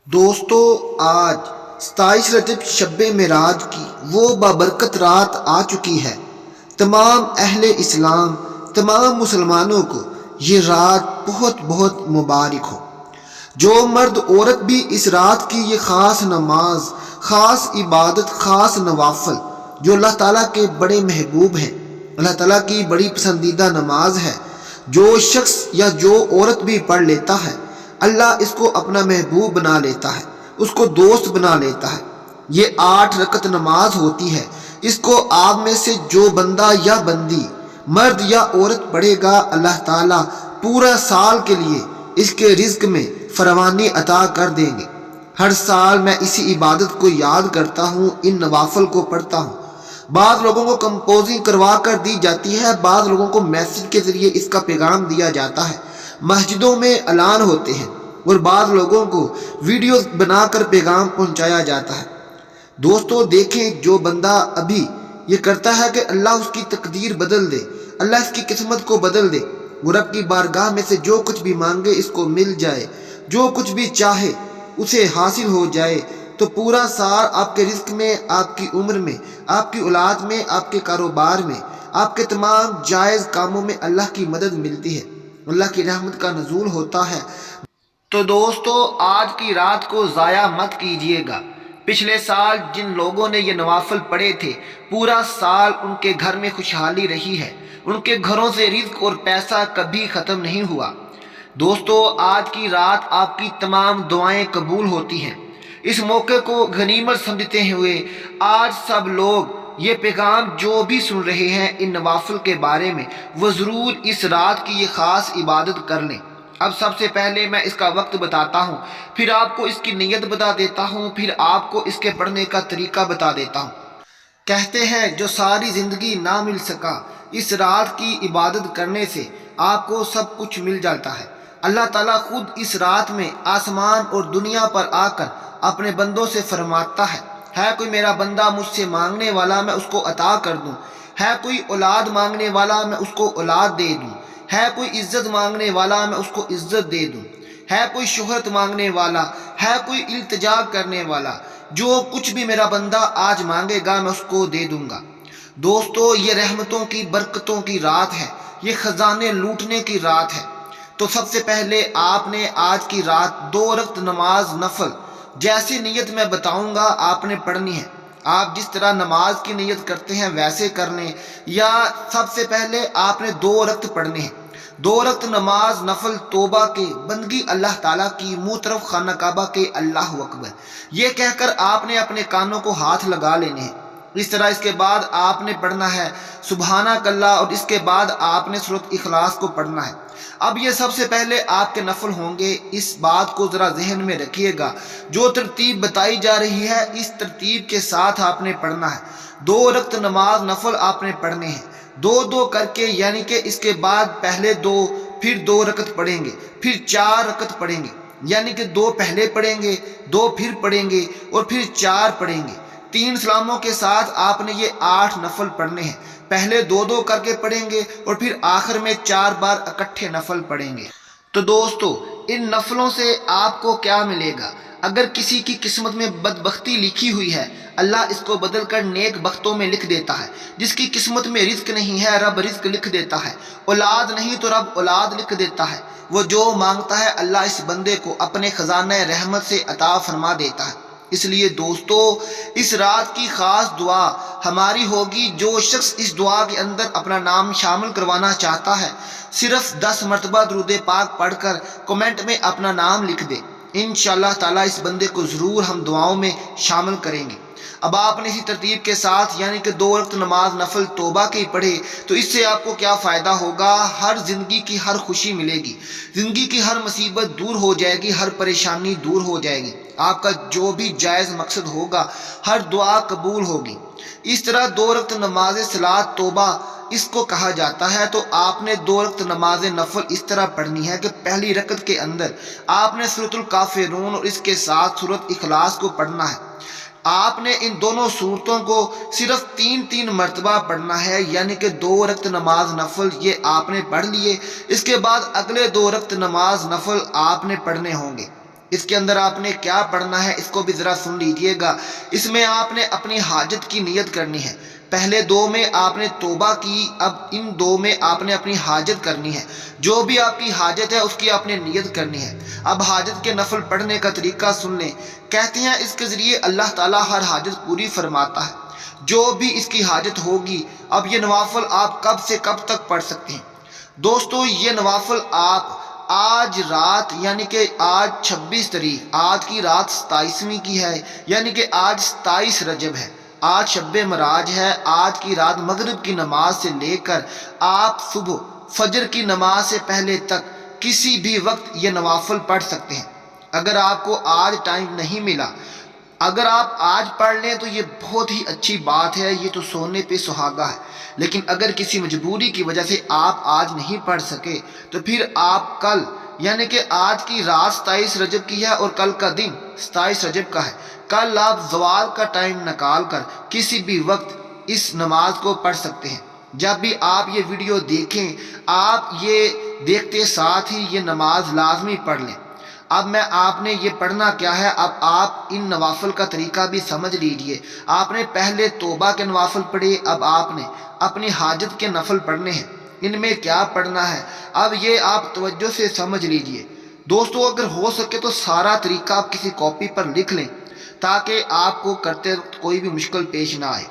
دوستو، آج 27 رجب شب معراج کی وہ بابرکت رات آ چکی ہے۔ تمام اہل اسلام، تمام مسلمانوں کو یہ رات بہت بہت مبارک ہو۔ جو مرد عورت بھی اس رات کی یہ خاص نماز، خاص عبادت، خاص نوافل جو اللہ تعالیٰ کے بڑے محبوب ہیں، اللہ تعالیٰ کی بڑی پسندیدہ نماز ہے، جو شخص یا جو عورت بھی پڑھ لیتا ہے، اللہ اس کو اپنا محبوب بنا لیتا ہے، اس کو دوست بنا لیتا ہے۔ یہ 8 رکعت نماز ہوتی ہے۔ اس کو آپ میں سے جو بندہ یا بندی، مرد یا عورت پڑھے گا، اللہ تعالیٰ پورا سال کے لیے اس کے رزق میں فراوانی عطا کر دیں گے۔ ہر سال میں اسی عبادت کو یاد کرتا ہوں، ان نوافل کو پڑھتا ہوں۔ بعض لوگوں کو کمپوزنگ کروا کر دی جاتی ہے، بعض لوگوں کو میسج کے ذریعے اس کا پیغام دیا جاتا ہے، مسجدوں میں اعلان ہوتے ہیں، اور بعض لوگوں کو ویڈیوز بنا کر پیغام پہنچایا جاتا ہے۔ دوستو دیکھیں، جو بندہ ابھی یہ کرتا ہے کہ اللہ اس کی تقدیر بدل دے، اللہ اس کی قسمت کو بدل دے، وہ رب کی بارگاہ میں سے جو کچھ بھی مانگے اس کو مل جائے، جو کچھ بھی چاہے اسے حاصل ہو جائے، تو پورا سال آپ کے رزق میں، آپ کی عمر میں، آپ کی اولاد میں، آپ کے کاروبار میں، آپ کے تمام جائز کاموں میں اللہ کی مدد ملتی ہے، اللہ کی رحمت کا نزول ہوتا ہے۔ تو دوستو، آج کی رات کو ضائع مت کیجیے گا۔ پچھلے سال جن لوگوں نے یہ نوافل پڑھے تھے، پورا سال ان کے گھر میں خوشحالی رہی ہے، ان کے گھروں سے رزق اور پیسہ کبھی ختم نہیں ہوا۔ دوستو، آج کی رات آپ کی تمام دعائیں قبول ہوتی ہیں۔ اس موقع کو غنیمت سمجھتے ہوئے آج سب لوگ یہ پیغام جو بھی سن رہے ہیں ان نوافل کے بارے میں، وہ ضرور اس رات کی یہ خاص عبادت کر لیں۔ اب سب سے پہلے میں اس کا وقت بتاتا ہوں، پھر آپ کو اس کی نیت بتا دیتا ہوں، پھر آپ کو اس کے پڑھنے کا طریقہ بتا دیتا ہوں۔ کہتے ہیں جو ساری زندگی نہ مل سکا، اس رات کی عبادت کرنے سے آپ کو سب کچھ مل جاتا ہے۔ اللہ تعالیٰ خود اس رات میں آسمان اور دنیا پر آ کر اپنے بندوں سے فرماتا ہے کوئی میرا بندہ مجھ سے مانگنے والا میں اس کو عطا کر دوں، ہے کوئی اولاد مانگنے والا میں اس کو اولاد دے دوں، ہے کوئی عزت مانگنے والا میں اس کو عزت دے دوں، ہے کوئی شہرت مانگنے والا، ہے کوئی التجا کرنے والا، جو کچھ بھی میرا بندہ آج مانگے گا میں اس کو دے دوں گا۔ دوستو، یہ رحمتوں کی، برکتوں کی رات ہے، یہ خزانے لوٹنے کی رات ہے۔ تو سب سے پہلے آپ نے آج کی رات 2 رکعت نماز نفل جیسی نیت میں بتاؤں گا آپ نے پڑھنی ہے۔ آپ جس طرح نماز کی نیت کرتے ہیں ویسے کر لیں، یا سب سے پہلے آپ نے 2 رکعت پڑھنے ہیں۔ 2 رکعت نماز نفل توبہ کے، بندگی اللہ تعالیٰ کی، منہ طرف خانہ کعبہ کے، اللہ اکبر یہ کہہ کر آپ نے اپنے کانوں کو ہاتھ لگا لینے ہیں۔ اس طرح اس کے بعد آپ نے پڑھنا ہے سبحانک اللہ، اور اس کے بعد آپ نے سورۃ اخلاص کو پڑھنا ہے۔ اب یہ سب سے پہلے آپ کے نفل ہوں گے، اس بات کو ذرا ذہن میں رکھیے گا، جو ترتیب بتائی جا رہی ہے اس ترتیب کے ساتھ آپ نے پڑھنا ہے۔ 2 رکعت نماز نفل آپ نے پڑھنے ہیں، 2 کر کے، یعنی کہ اس کے بعد پہلے 2، پھر 2 رکعت پڑھیں گے، پھر 4 رکعت پڑھیں گے، یعنی کہ 2 پہلے پڑھیں گے، 2 پھر پڑھیں گے، اور پھر 4 پڑھیں گے۔ 3 سلاموں کے ساتھ آپ نے یہ 8 نفل پڑھنے ہیں، پہلے 2 کر کے پڑھیں گے، اور پھر آخر میں 4 بار اکٹھے نفل پڑھیں گے۔ تو دوستو، ان نفلوں سے آپ کو کیا ملے گا؟ اگر کسی کی قسمت میں بدبختی لکھی ہوئی ہے، اللہ اس کو بدل کر نیک بختوں میں لکھ دیتا ہے۔ جس کی قسمت میں رزق نہیں ہے، رب رزق لکھ دیتا ہے۔ اولاد نہیں تو رب اولاد لکھ دیتا ہے۔ وہ جو مانگتا ہے اللہ اس بندے کو اپنے خزانہ رحمت سے عطا فرما دیتا ہے۔ اس لیے دوستو، اس رات کی خاص دعا ہماری ہوگی، جو شخص اس دعا کے اندر اپنا نام شامل کروانا چاہتا ہے، صرف 10 مرتبہ درود پاک پڑھ کر کمنٹ میں اپنا نام لکھ دے۔ انشاءاللہ تعالیٰ اس بندے کو ضرور ہم دعاؤں میں شامل کریں گے۔ اب آپ نے اسی ترتیب کے ساتھ، یعنی کہ 2 رکعت نماز نفل توبہ کی پڑھے، تو اس سے آپ کو کیا فائدہ ہوگا؟ ہر زندگی کی ہر خوشی ملے گی، زندگی کی ہر مصیبت دور ہو جائے گی، ہر پریشانی دور ہو جائے گی، آپ کا جو بھی جائز مقصد ہوگا ہر دعا قبول ہوگی۔ اس طرح 2 رکعت نماز صلاۃ توبہ اس کو کہا جاتا ہے۔ تو آپ نے 2 رکعت نماز نفل اس طرح پڑھنی ہے کہ پہلی رکعت کے اندر آپ نے سورۃ الکافرون اور اس کے ساتھ سورۃ اخلاص کو پڑھنا ہے۔ آپ نے ان دونوں صورتوں کو صرف 3 مرتبہ پڑھنا ہے، یعنی کہ 2 رکعت نماز نفل یہ آپ نے پڑھ لیے۔ اس کے بعد اگلے 2 رکعت نماز نفل آپ نے پڑھنے ہوں گے۔ اس کے اندر آپ نے کیا پڑھنا ہے اس کو بھی ذرا سن لیجئے گا۔ اس میں آپ نے اپنی حاجت کی نیت کرنی ہے۔ پہلے دو میں آپ نے توبہ کی، اب ان دو میں آپ نے اپنی حاجت کرنی ہے۔ جو بھی آپ کی حاجت ہے اس کی آپ نے نیت کرنی ہے۔ اب حاجت کے نفل پڑھنے کا طریقہ سن لیں۔ کہتے ہیں اس کے ذریعے اللہ تعالیٰ ہر حاجت پوری فرماتا ہے، جو بھی اس کی حاجت ہوگی۔ اب یہ نوافل آپ کب سے کب تک پڑھ سکتے ہیں؟ دوستو یہ نوافل آپ آج رات یعنی کہ آج 26 تاریخ، آج کی رات 27ویں کی ہے، یعنی کہ آج 27 رجب ہے، آج شب معراج ہے، آج کی رات مغرب کی نماز سے لے کر آپ صبح فجر کی نماز سے پہلے تک کسی بھی وقت یہ نوافل پڑھ سکتے ہیں۔ اگر آپ کو آج ٹائم نہیں ملا، اگر آپ آج پڑھ لیں تو یہ بہت ہی اچھی بات ہے، یہ تو سونے پہ سہاگا ہے۔ لیکن اگر کسی مجبوری کی وجہ سے آپ آج نہیں پڑھ سکے تو پھر آپ کل یعنی کہ آج کی رات 27 رجب کی ہے اور کل کا دن 27 رجب کا ہے، کل آپ زوال کا ٹائم نکال کر کسی بھی وقت اس نماز کو پڑھ سکتے ہیں۔ جب بھی آپ یہ ویڈیو دیکھیں، آپ یہ دیکھتے ساتھ ہی یہ نماز لازمی پڑھ لیں۔ اب میں آپ نے یہ پڑھنا کیا ہے، اب آپ ان نوافل کا طریقہ بھی سمجھ لیجئے۔ آپ نے پہلے توبہ کے نوافل پڑھے، اب آپ نے اپنی حاجت کے نفل پڑھنے ہیں۔ ان میں کیا پڑھنا ہے اب یہ آپ توجہ سے سمجھ لیجئے۔ دوستو اگر ہو سکے تو سارا طریقہ آپ کسی کاپی پر لکھ لیں تاکہ آپ کو کرتے وقت کوئی بھی مشکل پیش نہ آئے۔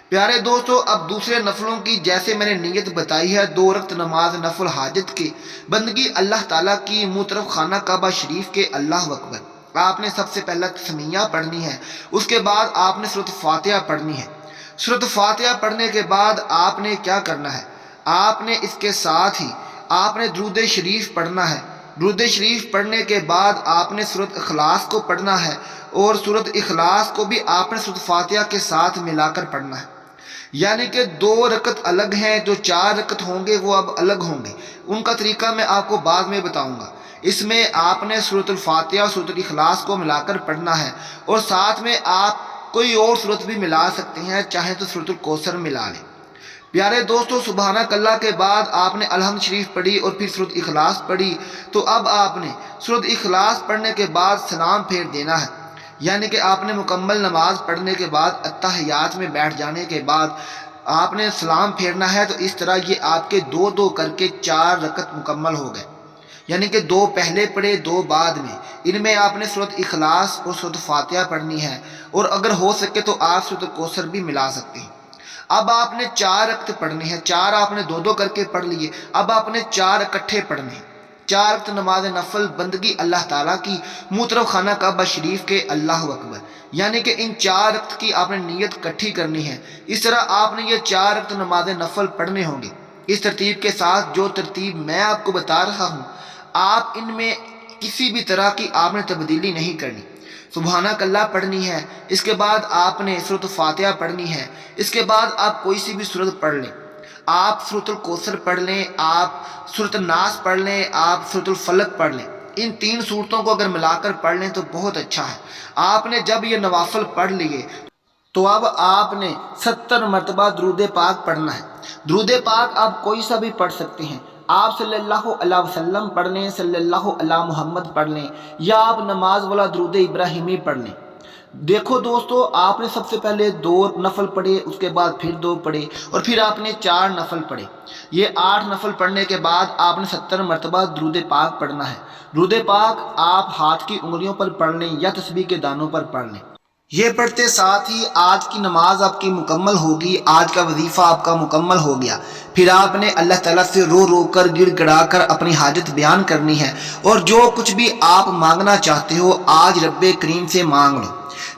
پیارے دوستو اب دوسرے نفلوں کی جیسے میں نے نیت بتائی ہے، 2 رکعت نماز نفل حاجت کی بندگی اللہ تعالیٰ کی منہ طرف خانہ کعبہ شریف کے اللہ اکبر۔ آپ نے سب سے پہلا تسمیہ پڑھنی ہے، اس کے بعد آپ نے سورۃ فاتحہ پڑھنی ہے۔ سورۃ فاتحہ پڑھنے کے بعد آپ نے کیا کرنا ہے، آپ نے اس کے ساتھ ہی آپ نے درود شریف پڑھنا ہے۔ درود شریف پڑھنے کے بعد آپ نے سورۃ اخلاص کو پڑھنا ہے، اور سورۃ اخلاص کو بھی آپ نے سورۃ فاتحہ کے ساتھ ملا کر پڑھنا ہے۔ یعنی کہ 2 رکعت الگ ہیں، جو 4 رکعت ہوں گے وہ اب الگ ہوں گے، ان کا طریقہ میں آپ کو بعد میں بتاؤں گا۔ اس میں آپ نے سورۃ الفاتحہ اور سورۃ الاخلاص کو ملا کر پڑھنا ہے، اور ساتھ میں آپ کوئی اور سورت بھی ملا سکتے ہیں، چاہیں تو سورۃ الکوثر ملا لیں۔ پیارے دوستو سبحانک اللہ کے بعد آپ نے الحمد شریف پڑھی اور پھر سورۃ اخلاص پڑھی، تو اب آپ نے سورۃ اخلاص پڑھنے کے بعد سلام پھیر دینا ہے۔ یعنی کہ آپ نے مکمل نماز پڑھنے کے بعد اتحیات میں بیٹھ جانے کے بعد آپ نے سلام پھیرنا ہے، تو اس طرح یہ آپ کے 2 کر کے 4 رکعت مکمل ہو گئے۔ یعنی کہ 2 پہلے پڑھے 2 بعد میں، ان میں آپ نے سورۃ اخلاص اور سورۃ فاتحہ پڑھنی ہے، اور اگر ہو سکے تو آپ سورۃ الکوثر بھی ملا سکتے ہیں۔ اب آپ نے 4 رکعت پڑھنی ہے، 4 آپ نے 2 کر کے پڑھ لیے، اب آپ نے 4 اکٹھے پڑھنے ہیں۔ 4 رکعت نماز نفل بندگی اللہ تعالیٰ کی منہ طرف خانہ کعبہ شریف کے اللہ اکبر، یعنی کہ ان 4 رکعت کی آپ نے نیت کٹھی کرنی ہے۔ اس طرح آپ نے یہ 4 رکعت نماز نفل پڑھنے ہوں گے، اس ترتیب کے ساتھ جو ترتیب میں آپ کو بتا رہا ہوں، آپ ان میں کسی بھی طرح کی آپ نے تبدیلی نہیں کرنی۔ سبحانک اللہ پڑھنی ہے، اس کے بعد آپ نے سورۃ فاتحہ پڑھنی ہے، اس کے بعد آپ کوئی سی بھی سورت پڑھ لیں۔ آپ سورۃ الکوثر پڑھ لیں، آپ سورۃ الناس پڑھ لیں، آپ سورۃ الفلق پڑھ لیں۔ ان 3 سورتوں کو اگر ملا کر پڑھ لیں تو بہت اچھا ہے۔ آپ نے جب یہ نوافل پڑھ لیے تو اب آپ نے 70 مرتبہ درود پاک پڑھنا ہے۔ درود پاک آپ کوئی سا بھی پڑھ سکتے ہیں، آپ صلی اللہ علیہ وسلم پڑھ لیں، صلی اللہ علیہ محمد پڑھ لیں، یا آپ نماز والا درود ابراہیمی پڑھ لیں۔ دیکھو دوستو آپ نے سب سے پہلے 2 نفل پڑھے، اس کے بعد پھر 2 پڑھے، اور پھر آپ نے 4 نفل پڑھے۔ یہ 8 نفل پڑھنے کے بعد آپ نے 70 مرتبہ درود پاک پڑھنا ہے۔ درود پاک آپ ہاتھ کی انگلیوں پر پڑھ لیں یا تسبیح کے دانوں پر پڑھ لیں۔ یہ پڑھتے ساتھ ہی آج کی نماز آپ کی مکمل ہوگی، آج کا وظیفہ آپ کا مکمل ہو گیا۔ پھر آپ نے اللہ تعالیٰ سے رو رو کر گڑ گڑا کر اپنی حاجت بیان کرنی ہے، اور جو کچھ بھی آپ مانگنا چاہتے ہو آج رب کریم سے مانگ لو۔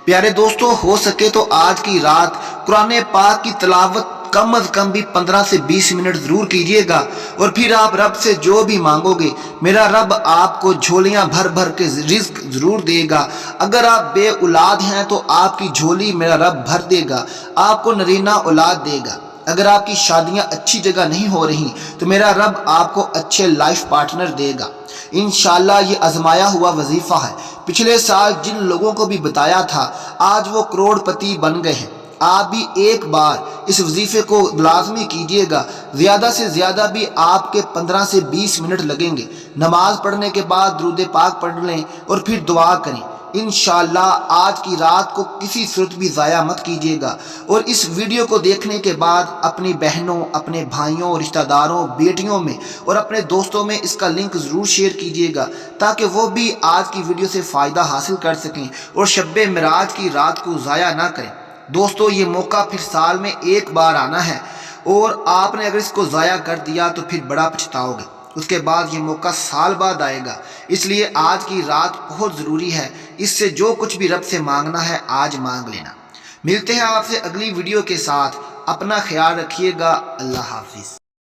پیارے دوستو ہو سکے تو آج کی رات قرآن پاک کی تلاوت کم از کم بھی 15 سے 20 منٹ ضرور کیجیے گا، اور پھر آپ رب سے جو بھی مانگو گے میرا رب آپ کو جھولیاں بھر بھر کے رزق ضرور دے گا۔ اگر آپ بے اولاد ہیں تو آپ کی جھولی میرا رب بھر دے گا، آپ کو نرینہ اولاد دے گا۔ اگر آپ کی شادیاں اچھی جگہ نہیں ہو رہی تو میرا رب آپ کو اچھے لائف پارٹنر دے گا۔ انشاءاللہ یہ آزمایا ہوا وظیفہ ہے، پچھلے سال جن لوگوں کو بھی بتایا تھا آج وہ کروڑ پتی بن گئے ہیں۔ آپ بھی ایک بار اس وظیفے کو لازمی کیجیے گا، زیادہ سے زیادہ بھی آپ کے 15 سے 20 منٹ لگیں گے۔ نماز پڑھنے کے بعد درود پاک پڑھ لیں اور پھر دعا کریں۔ انشاءاللہ آج کی رات کو کسی صورت بھی ضائع مت کیجیے گا، اور اس ویڈیو کو دیکھنے کے بعد اپنی بہنوں، اپنے بھائیوں، رشتہ داروں، بیٹیوں میں اور اپنے دوستوں میں اس کا لنک ضرور شیئر کیجیے گا، تاکہ وہ بھی آج کی ویڈیو سے فائدہ حاصل کر سکیں اور شب معراج کی رات کو ضائع نہ کریں۔ دوستو، یہ موقع پھر سال میں ایک بار آنا ہے، اور آپ نے اگر اس کو ضائع کر دیا تو پھر بڑا پچھتاؤ گے۔ اس کے بعد یہ موقع سال بعد آئے گا، اس لیے آج کی رات بہت ضروری ہے۔ اس سے جو کچھ بھی رب سے مانگنا ہے آج مانگ لینا۔ ملتے ہیں آپ سے اگلی ویڈیو کے ساتھ، اپنا خیال رکھیے گا، اللہ حافظ۔